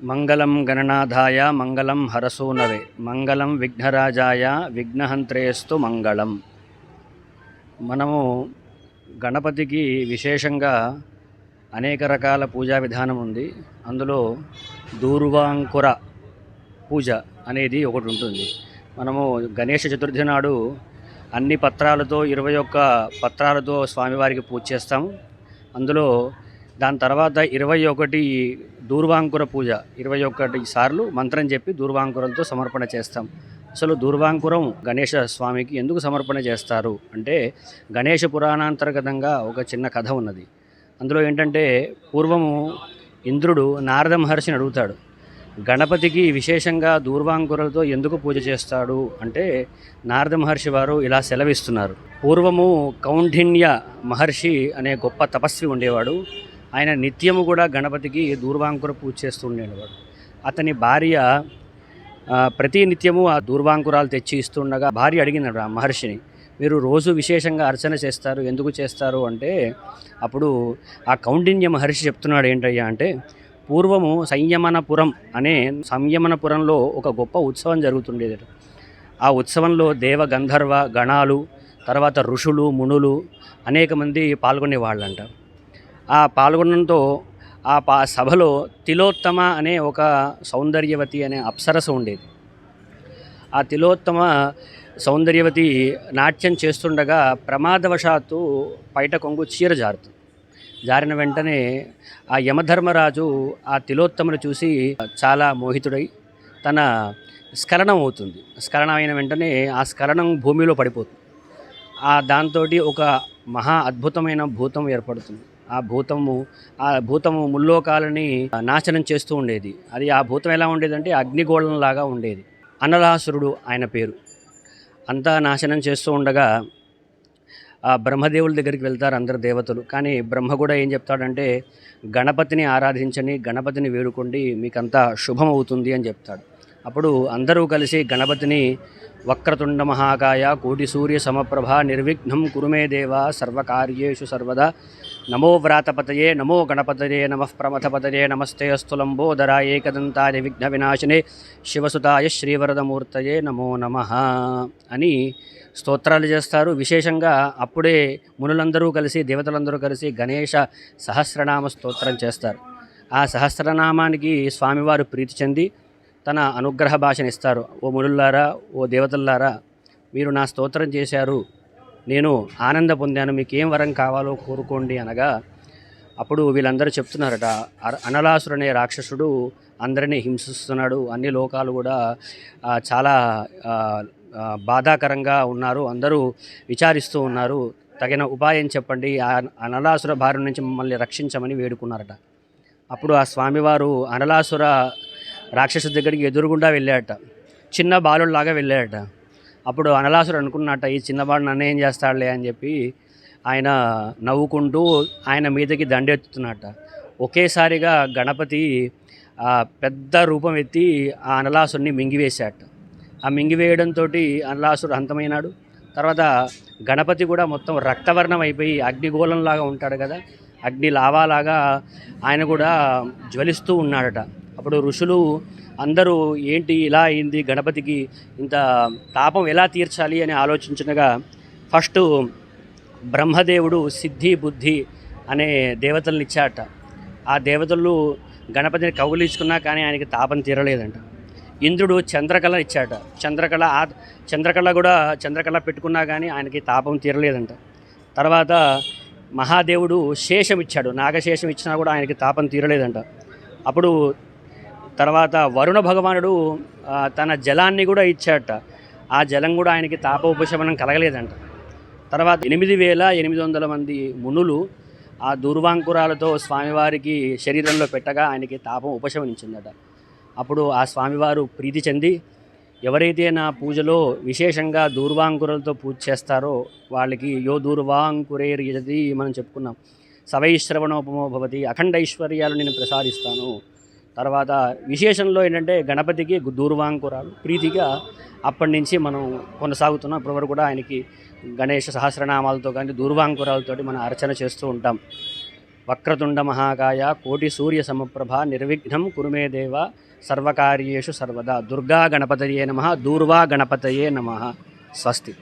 మంగళం గణనాథాయ మంగళం హరసూనవే మంగళం విఘ్నరాజాయ విఘ్నహంత్రేస్తు మంగళం. మనము గణపతికి విశేషంగా అనేక రకాల పూజా విధానం ఉంది. అందులో దూర్వాంకుర పూజ అనేది ఒకటి ఉంటుంది. మనము గణేష చతుర్థి నాడు అన్ని పత్రాలతో 21 పత్రాలతో స్వామివారికి పూజ చేస్తాము. అందులో దాని తర్వాత 21 దూర్వాంకుర పూజ, 21 సార్లు మంత్రం చెప్పి దూర్వాంకురంతో సమర్పణ చేస్తాం. అసలు దూర్వాంకురం గణేష స్వామికి ఎందుకు సమర్పణ చేస్తారు అంటే, గణేష పురాణాంతర్గతంగా ఒక చిన్న కథ ఉన్నది. అందులో ఏంటంటే, పూర్వము ఇంద్రుడు నారద మహర్షిని అడుగుతాడు, గణపతికి విశేషంగా దూర్వాంకురలతో ఎందుకు పూజ చేస్తాడు అంటే, నారద మహర్షి వారు ఇలా సెలవిస్తున్నారు. పూర్వము కౌండిన్య మహర్షి అనే గొప్ప తపస్వి ఉండేవాడు. ఆయన నిత్యము కూడా గణపతికి దూర్వాంకుర పూజ చేస్తూ ఉండేవాడు. అతని భార్య ప్రతి నిత్యము ఆ దూర్వాంకురాలు తెచ్చి ఇస్తుండగా భార్య అడిగినాడు ఆ మహర్షిని, మీరు రోజు విశేషంగా అర్చన చేస్తారు, ఎందుకు చేస్తారు అంటే, అప్పుడు ఆ కౌండిన్య మహర్షి చెప్తున్నాడు ఏంటయ్యా అంటే, పూర్వము సంయమనపురంలో ఒక గొప్ప ఉత్సవం జరుగుతుండేది. ఆ ఉత్సవంలో దేవ గంధర్వ గణాలు, తర్వాత ఋషులు మునులు అనేక మంది పాల్గొనేవాళ్ళంట. ఆ పాల్గొనడంతో ఆ సభలో తిలోత్తమ అనే ఒక సౌందర్యవతి అనే అప్సరస ఉండేది. ఆ తిలోత్తమ సౌందర్యవతి నాట్యం చేస్తుండగా ప్రమాదవశాత్తు పైట కొంగు చీర జారిన వెంటనే ఆ యమధర్మరాజు ఆ తిలోత్తమను చూసి చాలా మోహితుడై తన స్ఖలనం అవుతుంది. స్ఖలనం అయిన వెంటనే ఆ స్ఖలనం భూమిలో పడిపోతుంది. దాంతో ఒక మహా అద్భుతమైన భూతం ఏర్పడుతుంది. ఆ భూతము ముల్లోకాలని నాశనం చేస్తూ ఉండేది. ఆ భూతం ఎలా ఉండేదంటే అగ్నిగోళంలాగా ఉండేది. అనలాసురుడు ఆయన పేరు. అంతా నాశనం చేస్తూ ఉండగా ఆ బ్రహ్మదేవుల దగ్గరికి వెళ్తారు అందరు దేవతలు. కానీ బ్రహ్మ కూడా ఏం చెప్తాడంటే, గణపతిని ఆరాధించని, గణపతిని వేడుకోండి, మీకంతా శుభం అవుతుంది అని చెప్తాడు. అప్పుడు అందరూ కలిసి గణపతిని వక్రతుండ మహాకాయ కోటి సూర్య సమప్రభ నిర్విఘ్నం కురుమే దేవ సర్వకార్యేషు సర్వదా నమో వ్రాతపతయే నమో గణపతయే నమః ప్రమథపతయే నమస్తే అస్తు లంబోదరాయ ఏకదంతాయ విఘ్న వినాశినే శివసుతాయ శ్రీవరదమూర్తయే నమో నమః అని స్తోత్రాలు చేస్తారు. విశేషంగా అప్పుడే మునులందరూ కలిసి, దేవతలందరూ కలిసి గణేష సహస్రనామ స్తోత్రం చేస్తారు. ఆ సహస్రనామానికి స్వామివారు ప్రీతి చెంది తన అనుగ్రహ భాషను ఇస్తారు. ఓ మునుల్లారా, ఓ దేవతల్లారా, మీరు నా స్తోత్రం చేశారు, నేను ఆనంద పొందాను, మీకేం వరం కావాలో కోరుకోండి అనగా, అప్పుడు వీళ్ళందరూ చెప్తున్నారట, అనలాసురనే రాక్షసుడు అందరినీ హింసిస్తున్నాడు, అన్ని లోకాలు కూడా చాలా బాధాకరంగా ఉన్నారు, అందరూ విచారిస్తూ ఉన్నారు, తగిన ఉపాయం చెప్పండి, ఆ అనలాసుర బారి నుంచి మమ్మల్ని రక్షించమని వేడుకున్నారట. అప్పుడు ఆ స్వామివారు అనలాసుర రాక్షసు దగ్గరికి ఎదురుగుండా వెళ్ళాడట, చిన్న బాలుడిలాగా వెళ్ళాడట. అప్పుడు అనలాసుడు అనుకున్నట్ట, ఈ చిన్నవాడు నన్ను ఏం చేస్తాడులే అని చెప్పి ఆయన నవ్వుకుంటూ ఆయన మీదకి దండెత్తుతున్నట్ట. ఒకేసారిగా గణపతి పెద్ద రూపం ఎత్తి ఆ అనలాసుడిని మింగివేశాట. ఆ మింగివేయడంతో అనలాసుడు అంతమైనాడు. తర్వాత గణపతి కూడా మొత్తం రక్తవర్ణం అయిపోయి అగ్నిగోళంలాగా ఉంటాడు కదా, అగ్ని లావాలాగా ఆయన కూడా జ్వలిస్తూ ఉన్నాడట. అప్పుడు ఋషులు అందరూ ఏంటి ఇలా అయింది, గణపతికి ఇంత తాపం ఎలా తీర్చాలి అని ఆలోచించగా, ఫస్ట్ బ్రహ్మదేవుడు సిద్ధి బుద్ధి అనే దేవతలను ఇచ్చాట. ఆ దేవతలు గణపతిని కౌగిలించుకున్నా కానీ ఆయనకి తాపం తీరలేదంట. ఇంద్రుడు చంద్రకళ ఇచ్చాట. చంద్రకళ పెట్టుకున్నా కానీ ఆయనకి తాపం తీరలేదంట. తర్వాత మహాదేవుడు శేషం ఇచ్చాడు, నాగశేషం ఇచ్చినా కూడా ఆయనకి తాపం తీరలేదంట. అప్పుడు తర్వాత వరుణ భగవానుడు తన జలాన్ని కూడా ఇచ్చాట. ఆ జలం కూడా ఆయనకి తాపోపశమనం కలగలేదంట. తర్వాత 8800 మంది మునులు ఆ దూర్వాంకురాలతో స్వామివారికి శరీరంలో పెట్టగా ఆయనకి తాపం ఉపశమనించిందట. అప్పుడు ఆ స్వామివారు ప్రీతి చెంది, ఎవరైతే నా పూజలో విశేషంగా దూర్వాంకురలతో పూజ చేస్తారో వాళ్ళకి యో దూర్వాంకురేర్ యజతి మనం చెప్పుకున్నాం, సవైశ్రవణోపమో భవతి, అఖండ ఐశ్వర్యాలు నేను ప్రసాదిస్తాను. తర్వాత విశేషంలో ఏంటంటే గణపతికి దూర్వాంకురాలు ప్రీతిగా అప్పటి నుంచి మనం కొనసాగుతున్నాం. ఇప్పటివరకు కూడా ఆయనకి గణేష సహస్రనామాలతో కానీ దూర్వాంకురాలతోటి మనం అర్చన చేస్తూ ఉంటాం. వక్రతుండ మహాకాయ కోటి సూర్య సమప్రభ నిర్విఘ్నం కురుమే దేవ సర్వకార్యేషు సర్వదా. దుర్గా గణపతయే నమః. దూర్వా గణపతయే నమః. స్వస్తి.